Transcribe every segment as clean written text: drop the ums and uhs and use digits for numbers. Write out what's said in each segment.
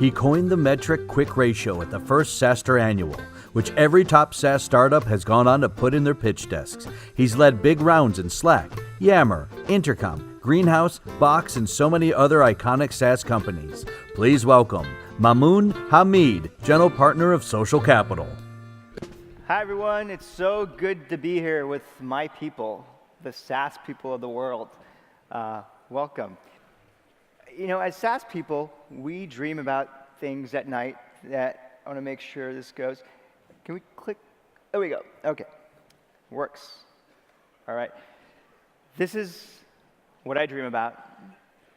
He coined the metric quick ratio at the first SaaStr annual, which every top SaaS startup has gone on to put in their pitch decks. He's led big rounds in Slack, Yammer, Intercom, Greenhouse, Box, and so many other iconic SaaS companies. Please welcome Mamoon Hamid, General Partner of Social Capital. Hi everyone, it's so good to be here with my people, the SaaS people of the world. Welcome. You know, as SaaS people, we dream about things at night that I want to make sure this goes. Can we click? There we go. Okay. Works. All right. This is what I dream about,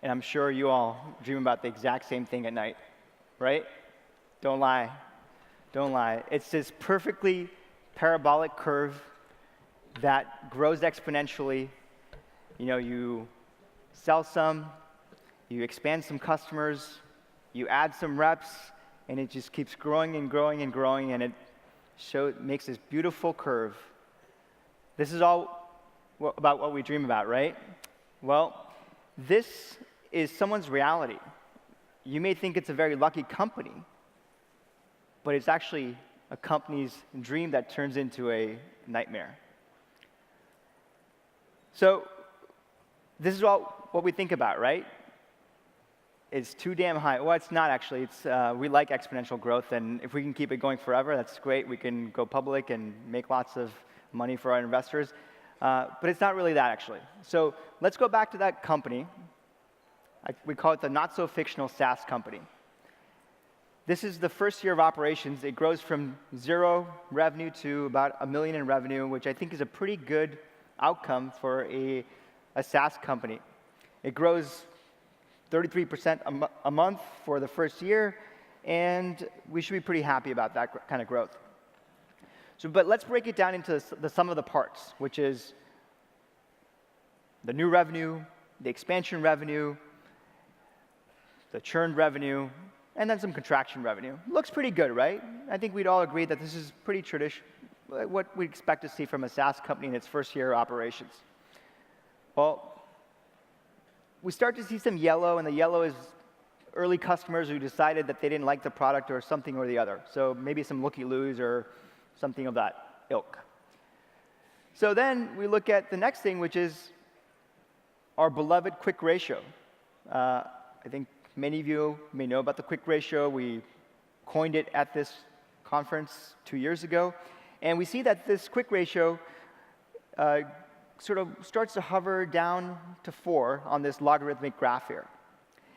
and I'm sure you all dream about the exact same thing at night, right? Don't lie. Don't lie. It's this perfectly parabolic curve that grows exponentially. You know, you sell some, you expand some customers, you add some reps, and it just keeps growing and growing and growing, and it makes this beautiful curve. This is all about what we dream about, right? Well, this is someone's reality. You may think it's a very lucky company, but it's actually a company's dream that turns into a nightmare. So this is all what we think about, right? It's too damn high. Well, it's not actually. We like exponential growth, and if we can keep it going forever, that's great. We can go public and make lots of money for our investors. But it's not really that, actually. So let's go back to that company. We call it the Not-so-Fictional SaaS company. This is the first year of operations. It grows from 0 revenue to about $1 million in revenue, which I think is a pretty good outcome for a SaaS company. It grows 33% a month for the first year, and we should be pretty happy about that kind of growth. But let's break it down into the sum of the parts, which is the new revenue, the expansion revenue, the churn revenue, and then some contraction revenue. Looks pretty good, right? I think we'd all agree that this is pretty traditional, what we expect to see from a SaaS company in its first year of operations. Well, we start to see some yellow, and the yellow is early customers who decided that they didn't like the product or something or the other. So maybe some looky-loos or something of that ilk. So then we look at the next thing, which is our beloved quick ratio. I think many of you may know about the quick ratio. We coined it at this conference 2 years ago. And we see that this quick ratio sort of starts to hover down to 4 on this logarithmic graph here.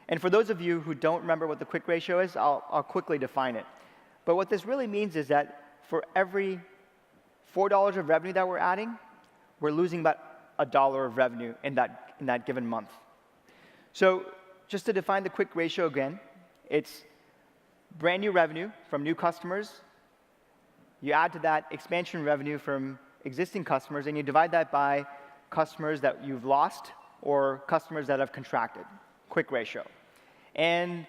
And for those of you who don't remember what the quick ratio is, I'll quickly define it. But what this really means is that for every $4 of revenue that we're adding, we're losing about $1 of revenue in that given month. So just to define the quick ratio again, it's brand new revenue from new customers. You add to that expansion revenue from existing customers, and you divide that by customers that you've lost or customers that have contracted. Quick ratio. And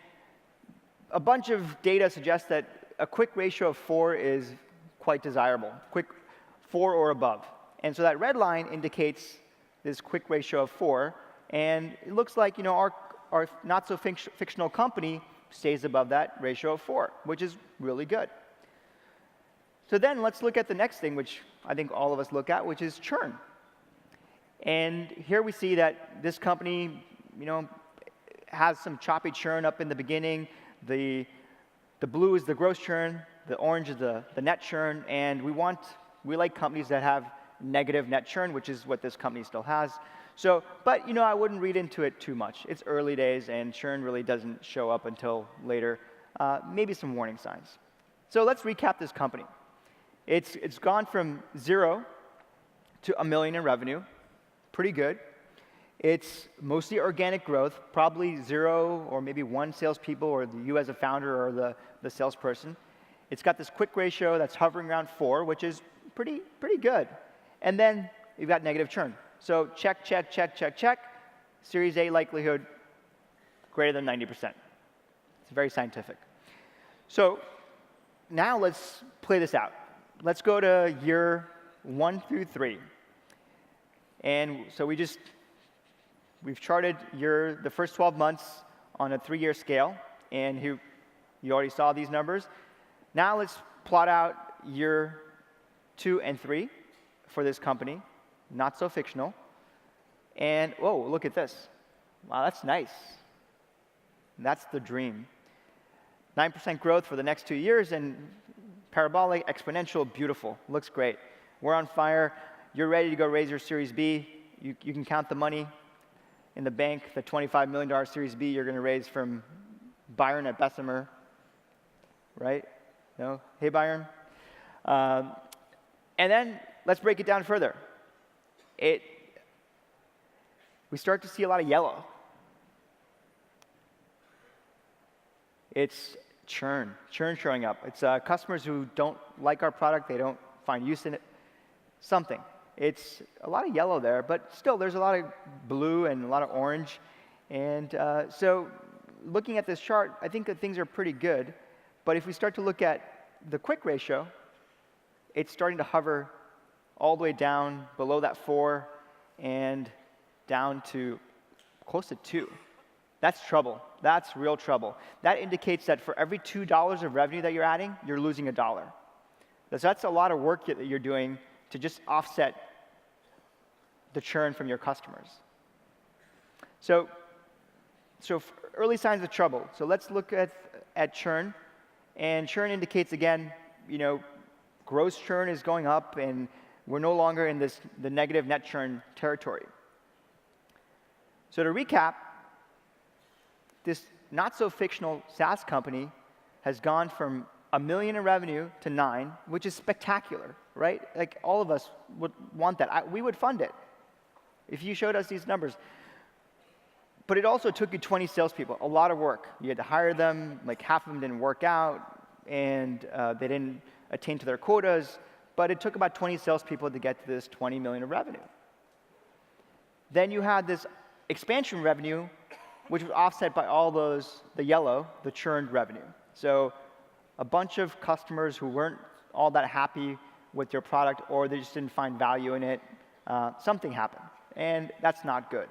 a bunch of data suggests that a quick ratio of 4 is quite desirable, 4 or above. And so that red line indicates this quick ratio of 4, and it looks like, you know, our not-so-fictional company stays above that ratio of 4, which is really good. So then let's look at the next thing, which I think all of us look at, which is churn. And here we see that this company, you know, has some choppy churn up in the beginning. The blue is the gross churn, the orange is the net churn, and we like companies that have negative net churn, which is what this company still has. So, but you know, I wouldn't read into it too much. It's early days, and churn really doesn't show up until later. Maybe some warning signs. So let's recap this company. It's gone from 0 to $1 million in revenue, pretty good. It's mostly organic growth, probably 0 or maybe 1 salespeople, or you as a founder or the salesperson. It's got this quick ratio that's hovering around 4, which is pretty good. And then you've got negative churn. So check, check, check, check, check. Series A likelihood greater than 90%. It's very scientific. So now let's play this out. Let's go to year 1 through 3. And so we've charted the first 12 months on a 3-year scale. And You already saw these numbers. Now let's plot out year 2 and 3 for this company, Not-so-Fictional. And, whoa, look at this. Wow, that's nice. That's the dream. 9% growth for the next 2 years, and parabolic, exponential, beautiful. Looks great. We're on fire. You're ready to go raise your Series B. You can count the money in the bank, the $25 million Series B you're going to raise from Byron at Bessemer, right? No? Hey, Byron. And then let's break it down further. We start to see a lot of yellow. It's churn showing up. It's customers who don't like our product, they don't find use in it, something. It's a lot of yellow there, but still there's a lot of blue and a lot of orange. And so looking at this chart, I think that things are pretty good. But if we start to look at the quick ratio, it's starting to hover all the way down below that 4 and down to close to 2. That's trouble. That's real trouble. That indicates that for every $2 of revenue that you're adding, you're losing $1. That's a lot of work that you're doing to just offset the churn from your customers. So early signs of trouble. So let's look at churn. And churn indicates, again, gross churn is going up, and we're no longer in the negative net churn territory. So to recap, this not-so-fictional SaaS company has gone from $1 million in revenue to $9 million, which is spectacular, right? Like, all of us would want that. We would fund it if you showed us these numbers. But it also took you 20 salespeople, a lot of work. You had to hire them, like half of them didn't work out, and they didn't attain to their quotas, but it took about 20 salespeople to get to this $20 million of revenue. Then you had this expansion revenue, which was offset by all the yellow, the churned revenue. So a bunch of customers who weren't all that happy with your product, or they just didn't find value in it, something happened, and that's not good.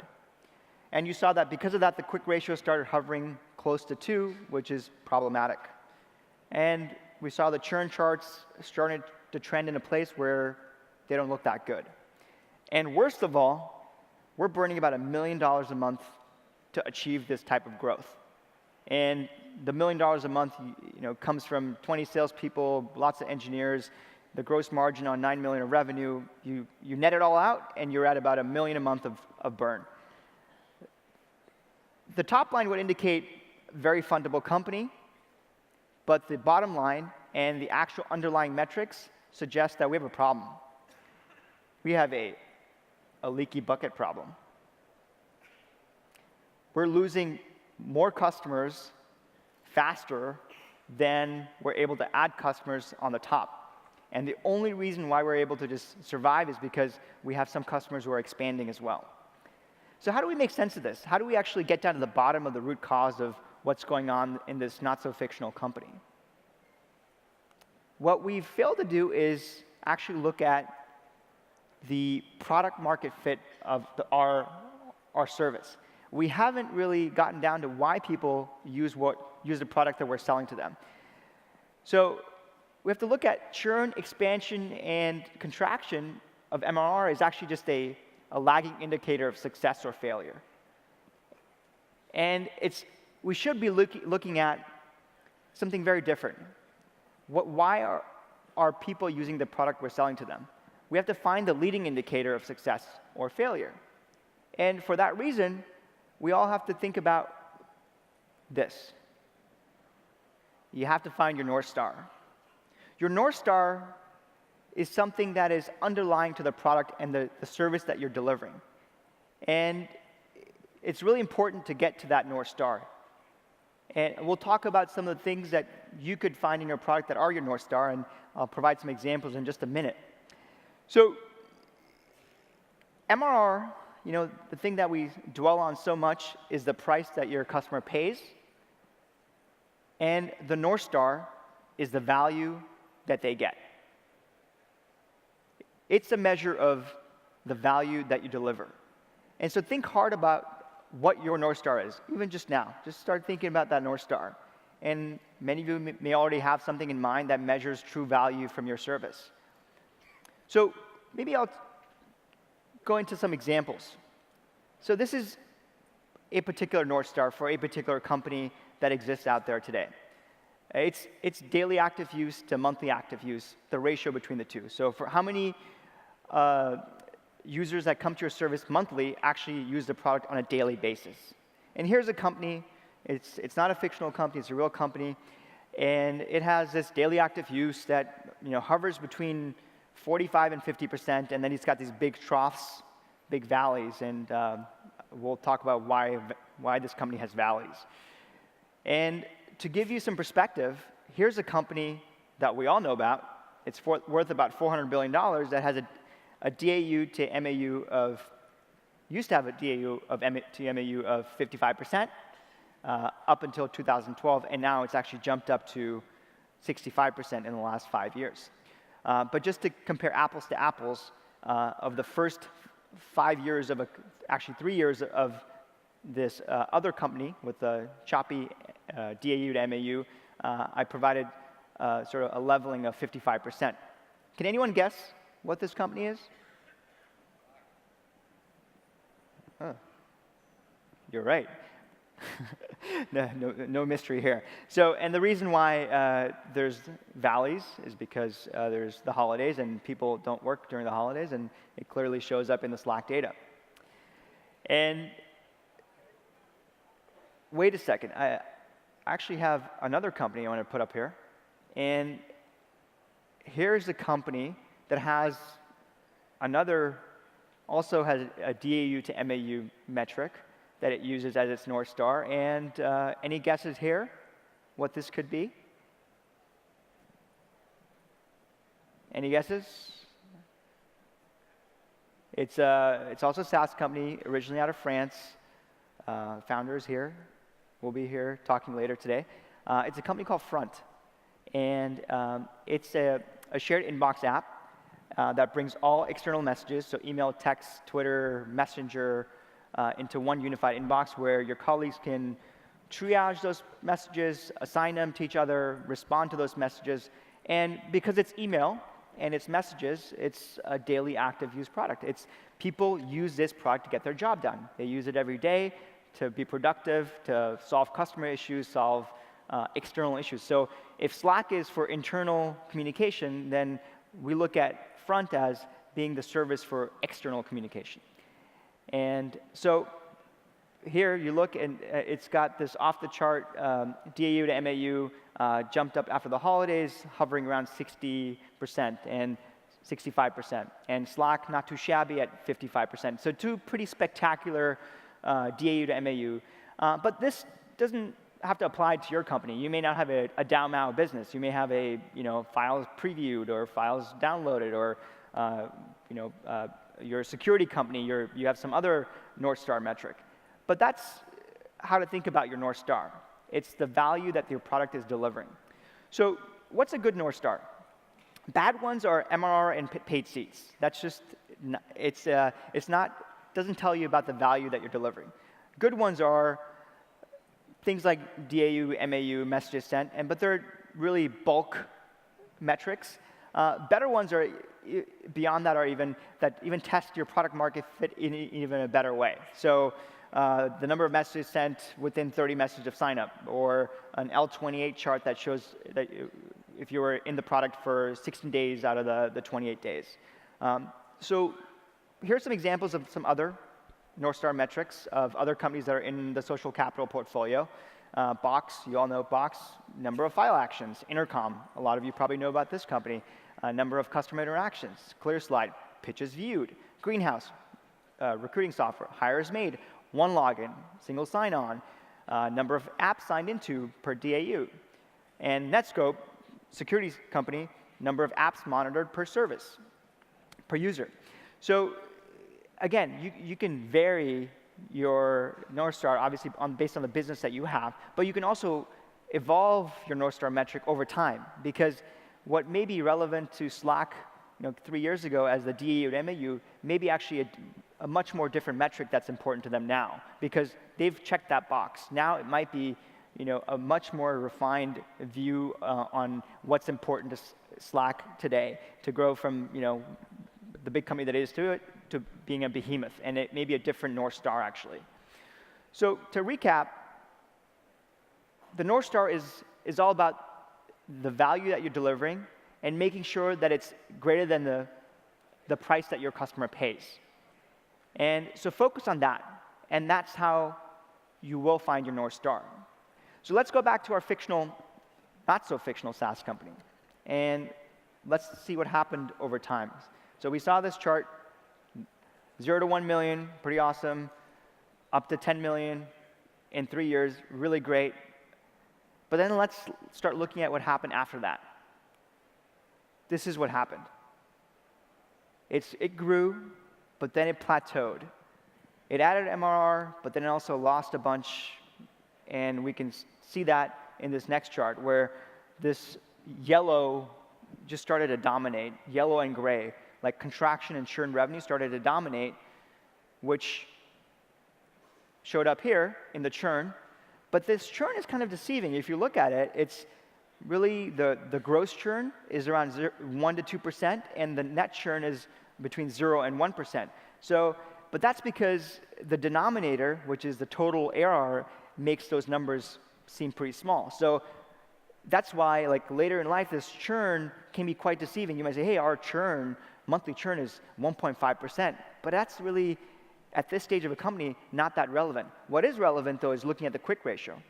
And you saw that because of that, the quick ratio started hovering close to 2, which is problematic. And we saw the churn charts starting to trend in a place where they don't look that good. And worst of all, we're burning about $1 million a month to achieve this type of growth. And the $1 million a month comes from 20 salespeople, lots of engineers, the gross margin on $9 million of revenue. You net it all out, and you're at about $1 million a month of burn. The top line would indicate very fundable company, but the bottom line and the actual underlying metrics suggest that we have a problem. We have a leaky bucket problem. We're losing more customers faster than we're able to add customers on the top. And the only reason why we're able to just survive is because we have some customers who are expanding as well. So how do we make sense of this? How do we actually get down to the bottom of the root cause of what's going on in this not-so-fictional company? What we've failed to do is actually look at the product market fit of our service. We haven't really gotten down to why people use the product that we're selling to them. So we have to look at churn, expansion, and contraction of MRR is actually just a lagging indicator of success or failure. And we should be looking at something very different. Why are people using the product we're selling to them? We have to find the leading indicator of success or failure. And for that reason, we all have to think about this. You have to find your North Star. Your North Star is something that is underlying to the product and the service that you're delivering. And it's really important to get to that North Star. And we'll talk about some of the things that you could find in your product that are your North Star, and I'll provide some examples in just a minute. So MRR, the thing that we dwell on so much is the price that your customer pays, and the North Star is the value that they get. It's a measure of the value that you deliver. And so think hard about what your North Star is, even just now. Just start thinking about that North Star. And many of you may already have something in mind that measures true value from your service. So maybe I'll go into some examples. So this is a particular North Star for a particular company that exists out there today. It's daily active use to monthly active use, the ratio between the two. So for how many users that come to your service monthly actually use the product on a daily basis. And here's a company. It's not a fictional company. It's a real company. And it has this daily active use that hovers between 45 and 50%. And then it's got these big troughs, big valleys. And we'll talk about why this company has valleys. And to give you some perspective, here's a company that we all know about. It's worth about $400 billion that has a DAU to MAU of, used to have a DAU to MAU of 55% up until 2012, and now it's actually jumped up to 65% in the last 5 years. But just to compare apples to apples, of the first 5 years of actually 3 years of this other company with the choppy DAU to MAU, I provided sort of a leveling of 55%. Can anyone guess what this company is? Oh, you're right. No mystery here. So, and the reason why there's valleys is because there's the holidays and people don't work during the holidays, and it clearly shows up in the Slack data. And wait a second, I actually have another company I want to put up here. And here's a company that has also has a DAU to MAU metric that it uses as its North Star. And any guesses here what this could be? Any guesses? It's also a SaaS company, originally out of France. Founders here will be here talking later today. It's a company called Front. And it's a shared inbox app that brings all external messages, so email, text, Twitter, Messenger, into one unified inbox where your colleagues can triage those messages, assign them to each other, respond to those messages. And because it's email and it's messages, it's a daily active use product. People use this product to get their job done. They use it every day to be productive, to solve customer issues, solve external issues. So if Slack is for internal communication, then we look at Front as being the service for external communication. And so here you look, and it's got this off-the-chart DAU to MAU, jumped up after the holidays, hovering around 60% and 65%. And Slack, not too shabby at 55%. So two pretty spectacular DAU to MAU. But this doesn't have to apply to your company. You may not have a DAU/MAU business. You may have files previewed or files downloaded, or you're a security company. You have some other North Star metric. But that's how to think about your North Star. It's the value that your product is delivering. So what's a good North Star? Bad ones are MRR and paid seats. That's just doesn't tell you about the value that you're delivering. Good ones are things like DAU, MAU, messages sent, but they're really bulk metrics. Better ones are beyond that, even test your product market fit in even a better way. So the number of messages sent within 30 messages of sign up, or an L28 chart that shows that if you were in the product for 16 days out of the 28 days. So here's some examples of some other North Star metrics of other companies that are in the social capital portfolio. Box, you all know Box, number of file actions. Intercom, a lot of you probably know about this company. Number of customer interactions. ClearSlide, pitches viewed. Greenhouse, recruiting software. Hires made, one login, single sign-on. Number of apps signed into per DAU. And Netscope, security company, number of apps monitored per service, per user. So again, you can vary your North Star, obviously, based on the business that you have, but you can also evolve your North Star metric over time, because what may be relevant to Slack 3 years ago as the DAU to MAU may be actually a much more different metric that's important to them now, because they've checked that box. Now it might be a much more refined view on what's important to Slack today to grow from, the big company that it is to being a behemoth, and it may be a different North Star, actually. So to recap, the North Star is all about the value that you're delivering and making sure that it's greater than the price that your customer pays. And so focus on that, and that's how you will find your North Star. So let's go back to our fictional, not-so-fictional SaaS company, and let's see what happened over time. So we saw this chart, 0 to 1 million, pretty awesome, up to 10 million in 3 years, really great. But then let's start looking at what happened after that. This is what happened. It grew, but then it plateaued. It added MRR, but then it also lost a bunch, and we can see that in this next chart, where this yellow just started to dominate, yellow and gray, like contraction and churn revenue started to dominate, which showed up here in the churn. But this churn is kind of deceiving. If you look at it, it's really the gross churn is around 1 to 2%, and the net churn is between 0 and 1%. So, but that's because the denominator, which is the total ARR, makes those numbers seem pretty small. So that's why, like later in life, this churn can be quite deceiving. You might say, hey, our churn, monthly churn is 1.5%, but that's really, at this stage of a company, not that relevant. What is relevant, though, is looking at the quick ratio.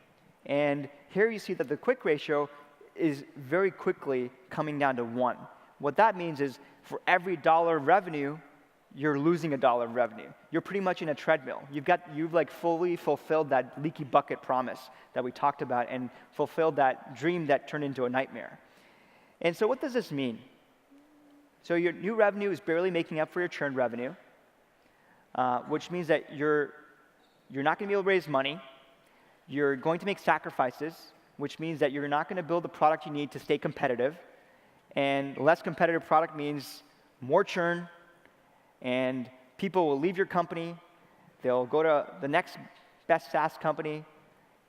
And here you see that the quick ratio is very quickly coming down to 1. What that means is for every $1 of revenue, you're losing $1 of revenue. You're pretty much in a treadmill. You've like fully fulfilled that leaky bucket promise that we talked about and fulfilled that dream that turned into a nightmare. And so what does this mean? So your new revenue is barely making up for your churn revenue, which means that you're not going to be able to raise money. You're going to make sacrifices, which means that you're not going to build the product you need to stay competitive. And less competitive product means more churn, and people will leave your company. They'll go to the next best SaaS company,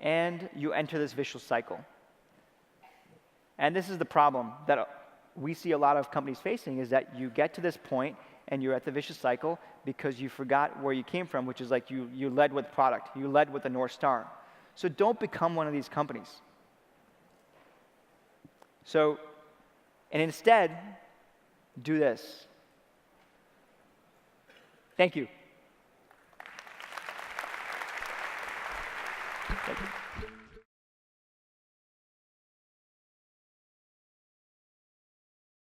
and you enter this vicious cycle. And this is the problem that we see a lot of companies facing, is that you get to this point and you're at the vicious cycle because you forgot where you came from, which is like you led with product. You led with the North Star. So don't become one of these companies. So, and instead, do this. Thank you.